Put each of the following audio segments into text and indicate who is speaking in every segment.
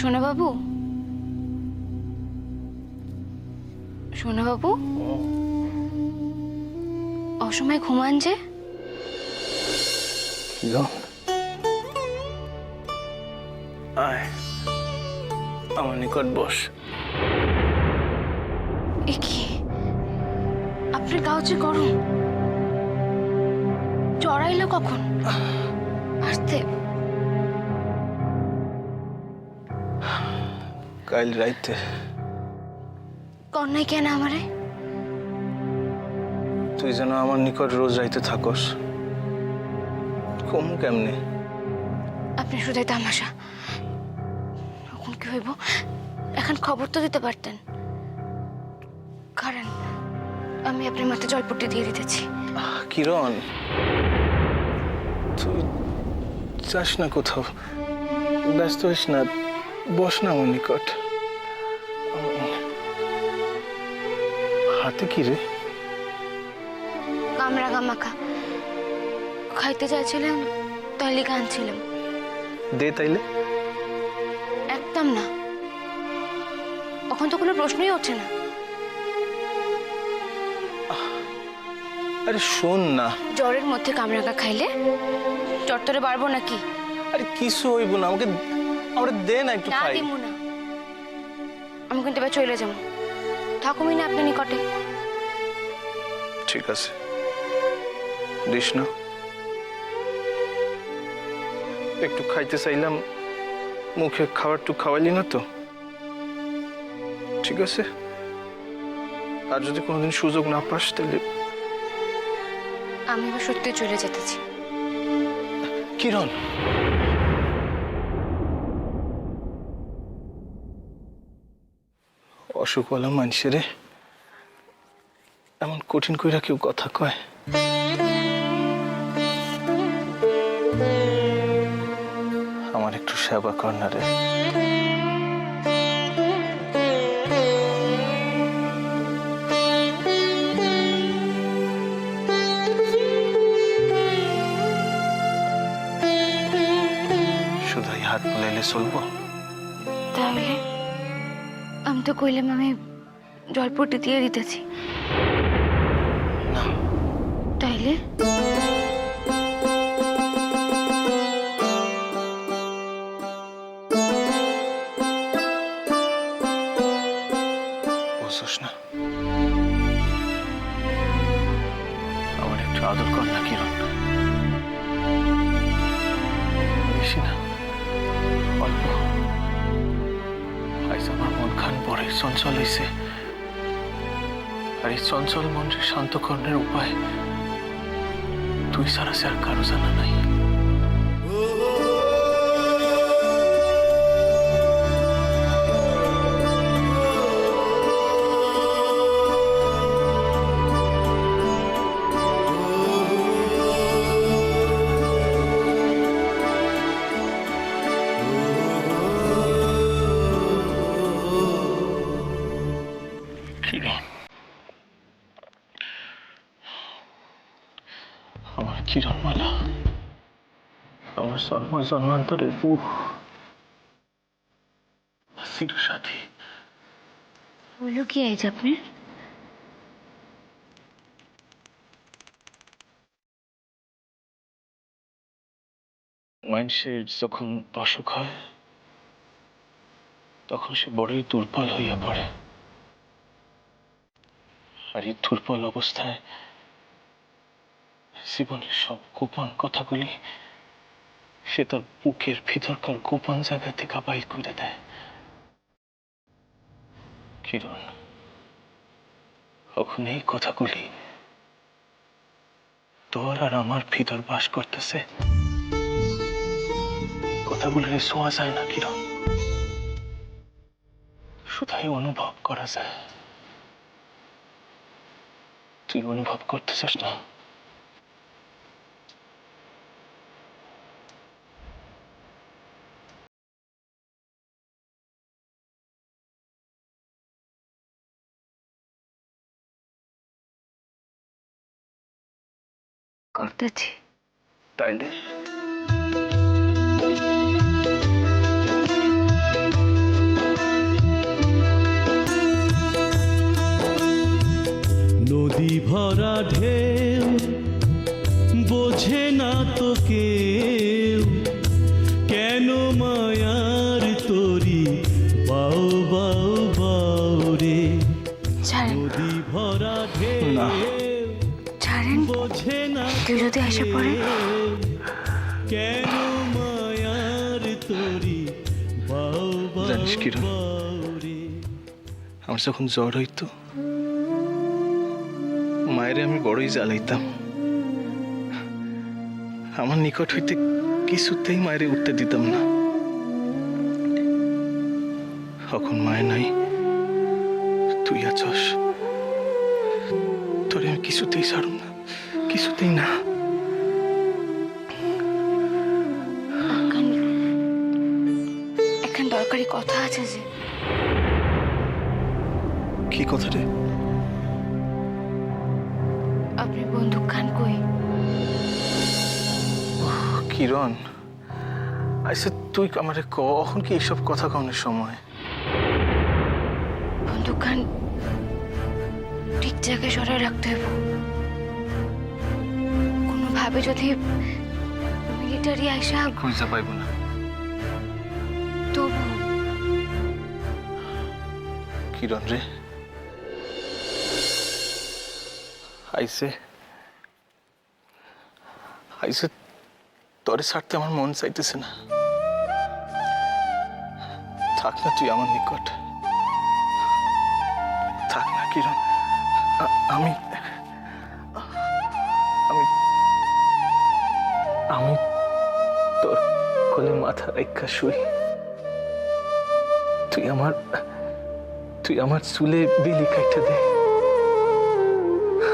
Speaker 1: সোনা বাবু, সোনা বাবু, অসময়ে ঘুমান যে?
Speaker 2: আয় আমার নিকট বস।
Speaker 1: এ কি, আপনার গাও যে গরম, চড়াইলো কখন? আসতে
Speaker 2: কাল রাইতে।
Speaker 1: কন্যাই কেন আমারে?
Speaker 2: তুই যেন আমার নিকট রোজ রাইতে থাকস, কম কেমনে?
Speaker 1: আপনি শুধুই তামাশা। এখন কি হইব? এখন খবর তো দিতে পারতেন। কারণ আমি আপনার মাথায় জলপট্টি দিয়ে দিতেছি।
Speaker 2: কিরণ, তুই যাস না কোথাও, ব্যস্ত হইস না, বস না আমার নিকট। হাতে কি রে?
Speaker 1: কামড়া গামাখা খাইতে চাইছিলাম, তাই লিখে আনছিলাম।
Speaker 2: দে তাইলে।
Speaker 1: একদম না, এখন তো কোনো প্রশ্নই ওঠে না।
Speaker 2: আরে শোন না।
Speaker 1: জ্বরের মধ্যে কামড়াকা খাইলে চট্টরে বাড়বো নাকি?
Speaker 2: আরে কিছু হইব না, আমাকে আমরা দে না একটু
Speaker 1: না
Speaker 2: খাই।
Speaker 1: দিমু না, আমি কিন্তু এবার চলে যাবো। থাকুমি না আপনি নিকটে।
Speaker 2: ঠিক আছে, দিস না। একটু খাইতে চাইলাম, মুখে খাবারটু খাওয়াইলি না তো। ঠিক আছে, আর যদি কোনোদিন সুযোগ না পাস তাহলে।
Speaker 1: আমি এবার সত্যি চলে যেতেছি।
Speaker 2: কিরণ, অসুখওয়ালা মানুষেরে এমন কঠিন কইরা কেউ কথা কয়? আমার একটু সেবা কর না রে। শুধুই হাত বুলাইলে চলবো?
Speaker 1: তাহলে আমি তো কইলাম আমি জলপট্টি দিয়ে দিতেছি।
Speaker 2: না।
Speaker 1: তাইলে
Speaker 2: বুঝছস না? আমার একটু আদর কর না কিরণ। বেশি না, অল্প। আজ আমার মন খান বড় চঞ্চল হয়েছে, আর এই চঞ্চল মনকে শান্ত করণের উপায় তুই ছাড়া সে আর কারো জানা নাই। আমার কিরণমালা, আমার জন্ম জন্মান্তরের বুক চির সাথী।
Speaker 1: হইল কি আইজ আপনি?
Speaker 2: মানুষের যখন অসুখ হয় তখন সে বড়ই দুর্বল হইয়া পড়ে, আর এই দুর্বল অবস্থায় জীবনের সব গোপন কথাগুলি সে তার বুকের ভিতরকার গোপন জায়গা থেকে বাইর করে দেয়। কিরণ, এখন এই কথাগুলি তোর আর আমার ভিতর বাস করতেছে। কথাগুলি শোয়া যায় না কিরণ, শুধুই অনুভব করা যায়। তুই অনুভব করতেছিস না?
Speaker 1: করতেছি।
Speaker 2: তাইলে
Speaker 3: কেন মায়ার তরি বাউ বাউ বাউ রে
Speaker 1: ছাড়েন
Speaker 3: নদী ভরা ঢেউ
Speaker 2: না।
Speaker 1: ছাড়েন
Speaker 3: বোঝে না
Speaker 1: কেউ যদি এসে পড়ে
Speaker 3: কেন মায়ার তরি বাউ
Speaker 2: জানিস
Speaker 3: বাউ
Speaker 2: কিরণ,
Speaker 3: বাউ রে
Speaker 2: আমার যখন জ্বর হইতো মায়েরে আমি বড়ই জ্বালাইতাম। আমার নিকট হইতে কিছুতেই মায়েরে উঠতে দিতাম না। এখন মায়ের নাই, তুই আছস, তোরে আমি কিছুতেই ছাড়ব না, কিছুতেই না।
Speaker 1: এখন দরকারি কথা আছে যে
Speaker 2: কি কথা রে?
Speaker 1: আপনি বন্দুক খান কই?
Speaker 2: কিরণ, আচ্ছা তুই আমারে কখন কি এইসব কথা কনের সময়?
Speaker 1: বন্দুক খান ঠিক জায়গায় সরাই রাখতে হবে। কোনোভাবে যদি মিলিটারি আইসা
Speaker 2: খুঁজা পাইব না।
Speaker 1: তবু
Speaker 2: কিরণ রে, আইসে আইসে তোরে ছাড়তে আমার মন চাইতেছে না। থাক না তুই আমার নিকট, থাক না কিরণ। আমি আমি আমি তোর কোলে মাথা রেখা শুই। তুই আমার চুলে বিলি কাইটা দে।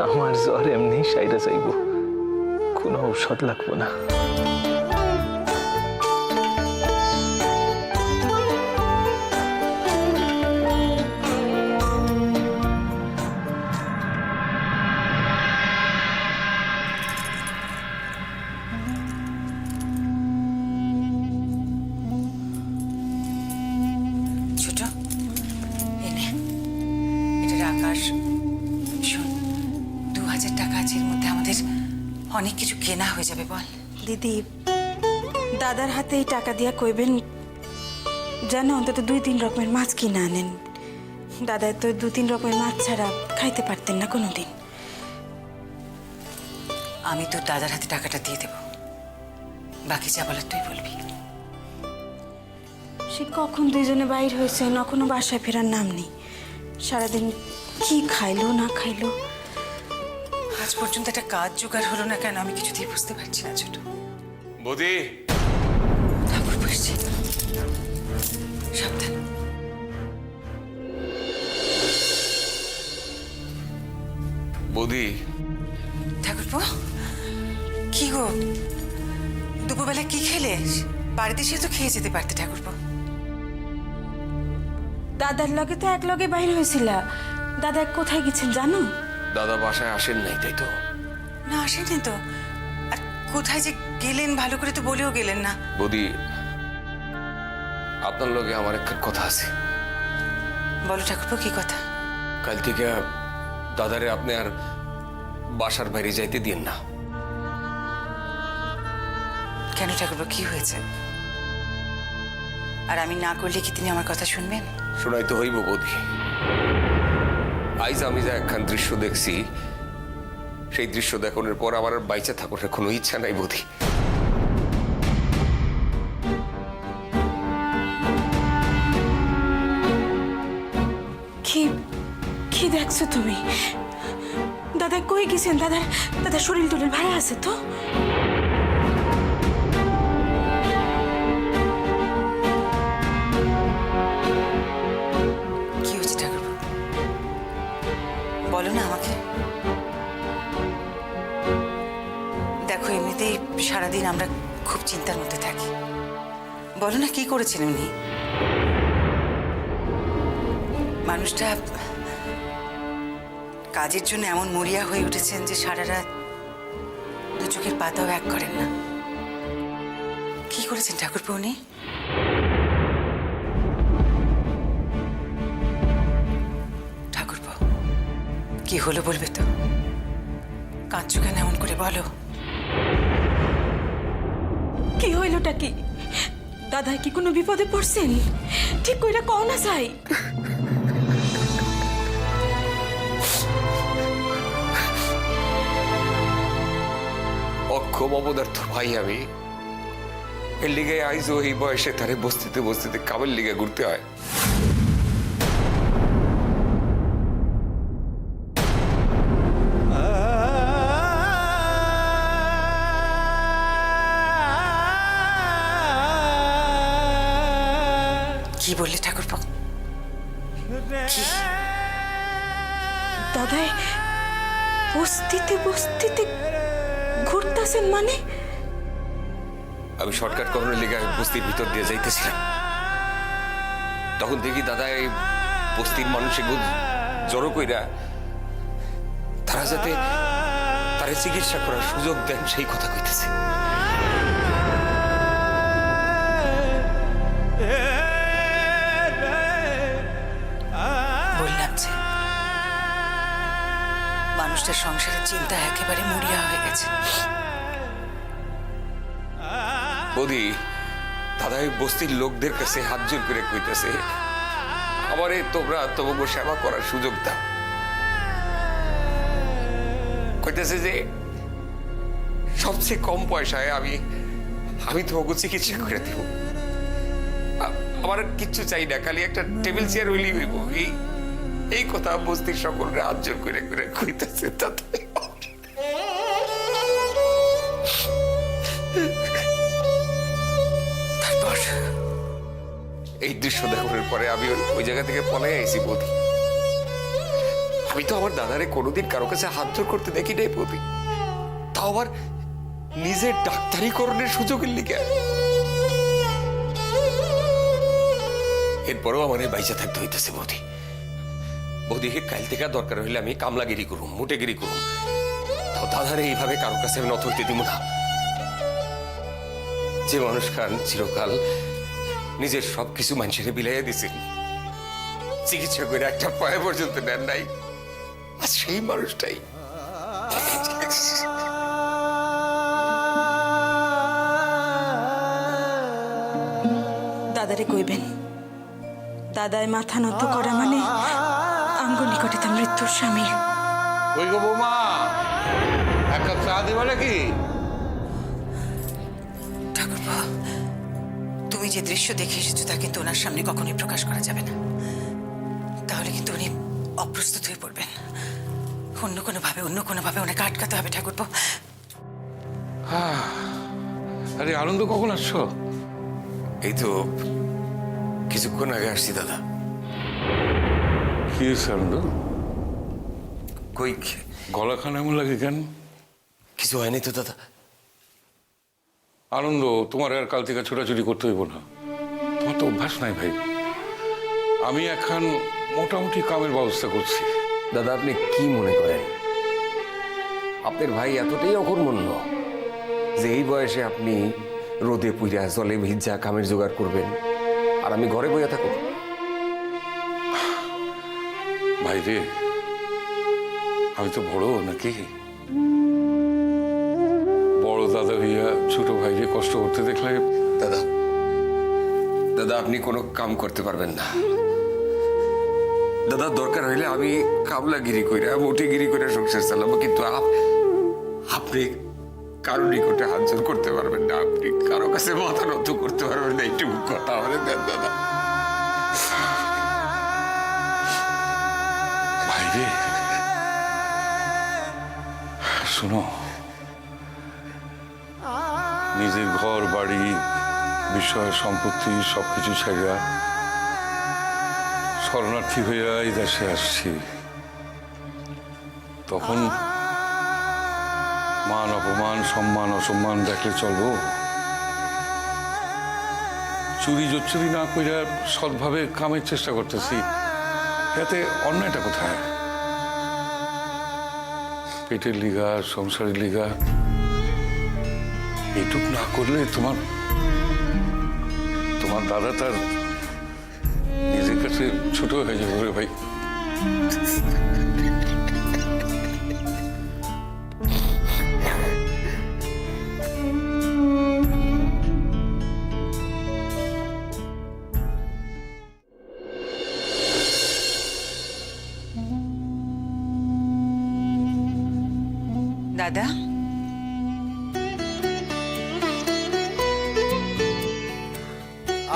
Speaker 2: আমার জ্বর এমনি সাইরা যাইব, কোনো ঔষধ লাগবো না।
Speaker 4: ছোট এনে এটার আকাশ শোন, 2000 টাকা আছে, এর মধ্যে আমাদের অনেক কিছু কেনা হয়ে যাবে। বল
Speaker 5: দিদি, দাদার হাতে এই টাকা দিয়া কইবেন যেন অন্তত 2-3 রকমের মাছ কিনে আনেন। দাদা তো 2-3 রকমের মাছ ছাড়া খাইতে পারতেন না কোনোদিন।
Speaker 4: আমি তোর দাদার হাতে টাকাটা দিয়ে দেব, বাকি যা বলার তুই বলবি।
Speaker 5: সে কখন দুইজনে বাইর হয়েছেন, এখনো বাসায় ফেরার নাম নেই। সারাদিন কি খাইলো না খাইলো।
Speaker 4: আজ পর্যন্ত একটা কাজ জোগাড় হলো না কেন, আমি কিছুতেই বুঝতে পারছি না। ছোট
Speaker 6: বৌদি,
Speaker 4: ঠাকুর বসছি, সাবধান।
Speaker 6: বৌদি,
Speaker 4: ঠাকুরপো, কি গো দুপুরবেলা কি খেলে? বাড়িতে এসে তো খেয়ে যেতে পারতে ঠাকুরপো।
Speaker 5: দাদার লগে তো এক লগে বাইর হয়েছিল। দাদা কোথায় গেছেন জানো?
Speaker 6: দাদা বাসায় আসেন নাই, তাই তো?
Speaker 4: না আসেনি তো, আর কোথায় যে গেলেন ভালো করে তো বলেও গেলেন না।
Speaker 6: বৌদি, আপনার লগে আমার একটা কথা আছে।
Speaker 4: বলো ঠাকুরপো, কি কথা?
Speaker 6: কাল থেকে দাদারে আপনি আর বাসার বাইরে যাইতে দিন না।
Speaker 4: কেন ঠাকুরপো, কি হয়েছে? আর আমি না করলে কি তিনি আমার কথা শুনবেন?
Speaker 6: শোনাই তো হইব বৌদি। আইজ আমি যা একখান দৃশ্য দেখছি, সেই দৃশ্য দেখানোর পর আমার আর বাইচে থাকার কোনো ইচ্ছা নাই বৌদি।
Speaker 5: কি কি দেখছো তুমি? দাদা কই গেছেন? দাদার শরীর টরীর ভালো আছে তো?
Speaker 4: কি হয়েছে ঠাকুরপো, বলো না আমাকে। দেখো, এমনিতেই সারাদিন আমরা খুব চিন্তার মধ্যে থাকি। বলো না কি করেছেন উনি? মানুষটা কাজের জন্য এমন মরিয়া হয়ে উঠেছেন যে সারা রাত দু চোখের পাতাও এক করেন না। কি করেছেন ঠাকুরপো উনি? ঠাকুরপো, কি হলো বলবে তো? কাঁদছো কেন এমন করে, বলো।
Speaker 5: কি হইলটা কি? দাদা কি কোনো বিপদে পড়ছেন? ঠিক কইরা কও না চাই।
Speaker 6: অক্ষম অপদার্থ ভাই আমি, এর লিগে আইজও এই বয়সে তারে বস্তিতে বস্তিতে কামের লিগে ঘুরতে হয়।
Speaker 4: কি বললে ঠাকুরপো? কি?
Speaker 5: দাদাই বস্তিতে বস্তিতে ঘুরতাছেন মানে?
Speaker 6: আমি শর্টকাট কখনো লিগে বস্তির ভিতর দিয়ে যাইতেছিলাম, তখন দেখি দাদা এই বস্তির মানুষে জড়ো কইরা তারা যাতে তারে চিকিৎসা করার সুযোগ দেন সেই কথা কইতেছে।
Speaker 4: বললাম যে মানুষটার সংসারের চিন্তা একেবারে মরিয়া হয়ে গেছে।
Speaker 6: বৌদি, দাদা এই বস্তির লোকদের কাছে হাত জোর করে কইতেছে আমারে তোমরা তোমাকে সেবা করার সুযোগ দাও। কইতেছে যে সবচেয়ে কম পয়সায় আমি তোমাকে চিকিৎসা করে দিব। আমার আর কিচ্ছু চাই না, খালি একটা টেবিল চেয়ার হইলেই হইব। এই কথা বস্তির সকলরা হাত জোর করে করে কইতেছে।
Speaker 4: তারপর
Speaker 6: এই দৃশ্য দেখার পরে আমি ওই জায়গা থেকে পলাই আইছি বৌদি। আমি তো আমার দাদারে কোনোদিন কারো কাছে হাত জোর করতে দেখি নাই বৌদি, তাও আবার নিজের ডাক্তারিকরণের সুযোগের লিগে। এরপরেও আমার বাইচা থাকতে হইতেছে বৌদি। বৌদি কাল থেকে দরকার হইলে আমি কামলাগিরি করুম, মুটেগিরি করুম, তাও দাদারে এইভাবে কারো কাছে আমি নত হইতে দিব না। যে মানুষ খান চিরকাল নিজের সবকিছু মানুষের বিলাইয়া দিছেন, চিকিৎসা করে একটা পয়া পর্যন্ত নেন নাই, আর সেই মানুষটাই
Speaker 5: দাদারে কইবেন দাদায় মাথা নত করা মানে আঙ্গ নিকটে তার মৃত্যুর স্বামী।
Speaker 7: ওই গো বৌমা, এক কাপ চা দিবা নাকি?
Speaker 4: ঠাকুরপো, তুমি যে দৃশ্য দেখে এসেছো তা কিন্তু ওনার সামনে কখনোই প্রকাশ করা যাবে না, তাহলে কিন্তু উনি অপ্রস্তুত হয়ে পড়বেন। অন্য কোনোভাবে ওনাকে আটকাতে হবে ঠাকুরপো।
Speaker 7: আরে আনন্দ, কখন আসছো?
Speaker 6: এই তো কিছুক্ষণ আগে আসছি দাদা।
Speaker 7: কি হয়েছে আনন্দ?
Speaker 6: কই
Speaker 7: গলা খান এমন লাগে কেন?
Speaker 6: কিছু হয়নি তো দাদা।
Speaker 7: আনন্দ, তোমার আর কাল থেকে ছোটাছুটি করতে হইব না, তোমার তো অভ্যাস নাই ভাই। আমি এখন মোটামুটি কামের ব্যবস্থা করছি।
Speaker 6: দাদা আপনি কি মনে করেন আপনার ভাই এতটাই অকর্মণ্য যে এই বয়সে আপনি রোদে পুইরা জলে ভিজা কামের জোগাড় করবেন আর আমি ঘরে বইয়া থাকব?
Speaker 7: ভাই রে, আমি তো বড় নাকি? বড় দাদা হইয়া ছোট ভাইরে কষ্ট করতে দেখলে।
Speaker 6: দাদা দাদা আপনি কোনো কাম করতে পারবেন না দাদা। দরকার হইলে আমি কামলাগিরি কইরা মোটিগিরি করে সংসার চালাবো, কিন্তু আপনি কারো নিকটে হাত জোর করতে পারবেন না, আপনি কারো কাছে মাথা নত করতে পারবেন না। এইটুকু কথা আমাদের দেন দাদা।
Speaker 7: ভাই রে শোনো, নিজের ঘর বাড়ি বিষয় সম্পত্তি সবকিছু ছেড়া শরণার্থী হইয়া এই দেশে আসছি। তখন মান অপমান সম্মান অসম্মান দেখলে চলবো? চুরি জোচ্চুরি না কইরা সৎভাবে কামের চেষ্টা করতেছি, এতে অন্যায়টা কোথায়? পেটের লিগা সংসারের লিগা এটুক না করলে তোমার দাদা তার নিজের কাছে ছোট হয়ে যাবে রে ভাই।
Speaker 4: দাদা,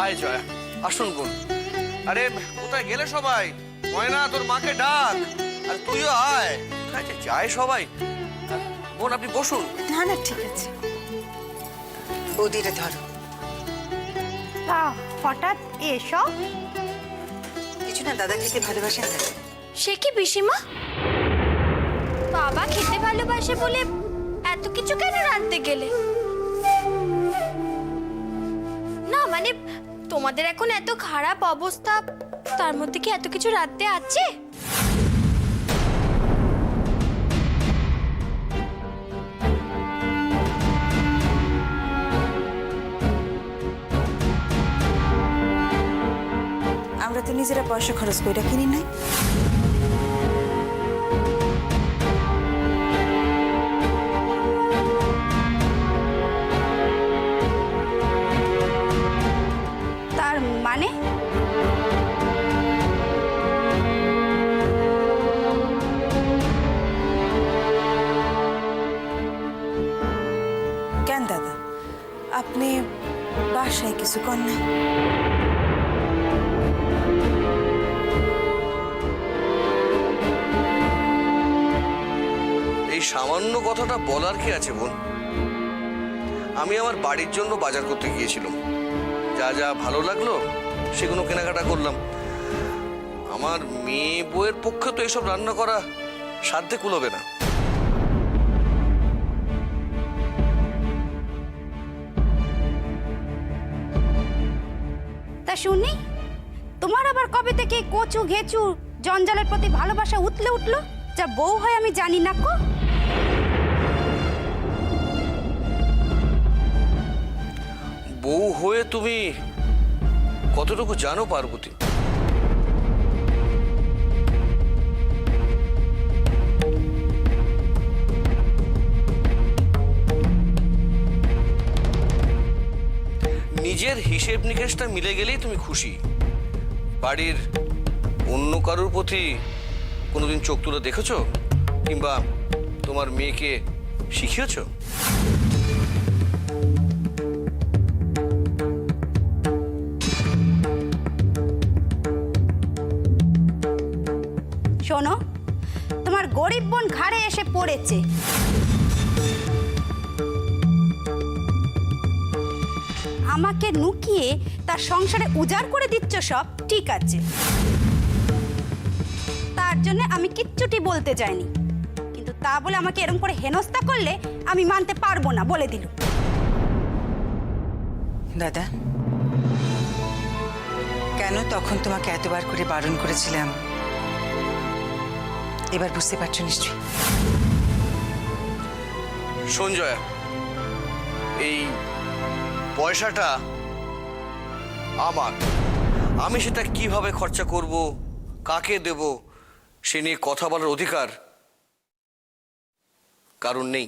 Speaker 8: আয় জয়া, আসুন বোন। আরে কোথায় গেলে সবাই? ময়না, তোর মাকে ডাক। আর তুইও আয়। কোথায় যে যায় সবাই? বোন, আপনি বসুন।
Speaker 5: না না, ঠিক আছে।
Speaker 4: বৌদিটা ধরো।
Speaker 9: তা হঠাৎ এসব?
Speaker 4: কিছু না, দাদা খেতে ভালোবাসেন না।
Speaker 1: সে কি পিসিমা? বাবা খেতে ভালোবাসে বলে এত কিছু কেন রাঁধতে গেলে? না মানে তোমাদের এখন এত খারাপ অবস্থা, তার মধ্যে কি এত কিছু রাঁধতে আছে?
Speaker 5: আমরা তো নিজেরা পয়সা খরচ করে কিনি নাই।
Speaker 9: তার মানে
Speaker 5: কেন দাদা, আপনি বাসায় কিছু কর নাই?
Speaker 8: এই সামান্য কথাটা বলার কি আছে বোন? আমি আমার বাড়ির জন্য বাজার করতে গিয়েছিলাম। যা যা ভালো লাগলো সেগুলো কেনাকাটা করলাম। আমার মেয়ে বউয়ের পক্ষে তো এসব রান্না করা সাধ্যে কুলোবে না।
Speaker 9: তা শুনি, তোমার আবার কবে থেকে কচু ঘেচু জঞ্জালের প্রতি ভালোবাসা উঠলো যা বউ হয় আমি জানি না কো?
Speaker 8: বউ হয়ে তুমি কতটুকু জানো পার্বতী? নিজের হিসেব নিকেশটা মিলে গেলেই তুমি খুশি। বাড়ির অন্য কারোর প্রতি কোনোদিন চোখ তুলে দেখেছো? কিংবা তোমার মেয়েকে শিখিয়েছো?
Speaker 9: শোনো, তোমার গরিব বোন ঘাড়ে এসে পড়েছে। আমাকে নুকিয়ে তার সংসারে উজাড় করে দিচ্ছ সব, ঠিক আছে। তার জন্য আমি কিচ্ছুটি বলতে চাইনি, কিন্তু তা বলে আমাকে এরকম করে হেনস্থা করলে আমি মানতে পারবো না, বলে দিল।
Speaker 4: দাদা, কেন তখন তোমাকে এতবার করে বারণ করেছিলাম এবার বুঝতে পারছো নিশ্চয়ই।
Speaker 8: সঞ্জয়া, এই পয়সাটা আমার। আমি সেটা কিভাবে খরচা করব, কাকে দেব, সে নিয়ে কথা বলার অধিকার কারণ নেই।